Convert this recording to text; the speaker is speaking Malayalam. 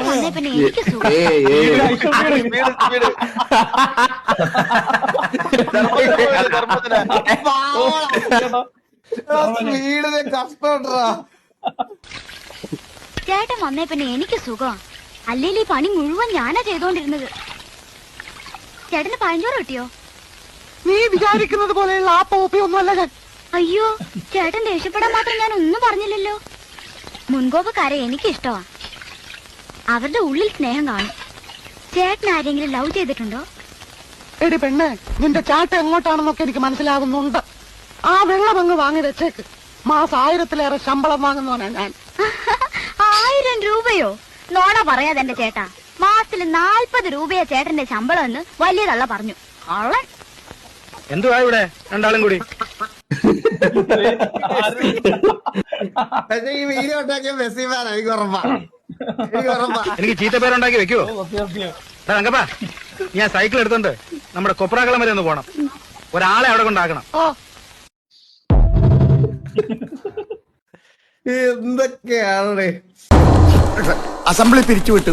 ചേട്ടൻ വന്നേ പിന്നെ എനിക്ക് സുഖം. ചേട്ടൻ വന്നേ പിന്നെ എനിക്ക് സുഖം. അല്ലെങ്കിൽ ഈ പണി മുഴുവൻ ഞാനാ ചെയ്തോണ്ടിരുന്നത്. ചേട്ടന് പഴഞ്ചോറ് കിട്ടിയോ? നീ വിചാരിക്കുന്നത് പോലെയുള്ള ആ പോപ്പിയൊന്നുമല്ല ഞാൻ. അയ്യോ, ചേട്ടൻ ദേഷ്യപ്പെടാൻ മാത്രം ഞാൻ ഒന്നും പറഞ്ഞില്ലല്ലോ. മുൻകോപക്കാരെ എനിക്ക് ഇഷ്ടമാ. അവരുടെ ഉള്ളിൽ സ്നേഹം കാണും. ചേട്ടൻ ആരെങ്കിലും ലവ് ചെയ്തിട്ടുണ്ടോ? എടി പെണ്ണെ, നിന്റെ ചാട്ട എങ്ങോട്ടാണെന്നൊക്കെ എനിക്ക് മനസ്സിലാകുന്നുണ്ട്. ആ വെള്ളമങ്ങ് വാങ്ങി വെച്ചേക്ക്. മാസം 1000-ലേറെ ശമ്പളം വാങ്ങുന്നവനാ ഞാൻ. 1000 രൂപയോ? നോണ പറയാതെ എന്റെ ചേട്ടാ. മാസത്തിൽ 40 രൂപയാ ചേട്ടന്റെ ശമ്പളം എന്ന് വലിയ തള്ള പറഞ്ഞു. അവളെ എന്തുവാ ഇവിടെ രണ്ടാളും കൂടി? ഈ വീഡിയോ ഉണ്ടാക്കിയ മെസ്സിമാരാ, എനിക്ക് ഉറപ്പാ. എനിക്ക് ചീത്തപ്പേരുണ്ടാക്കി വെക്കുവോ? തങ്കപ്പാ, ഞാൻ സൈക്കിൾ എടുത്തോണ്ട് നമ്മുടെ കൊപ്രാക്കളം വരെ ഒന്ന് പോണം. ഒരാളെ അവിടെ കൊണ്ടാക്കണം. എന്തൊക്കെയാണ് അസംബ്ലി പിരിച്ചുവിട്ടു.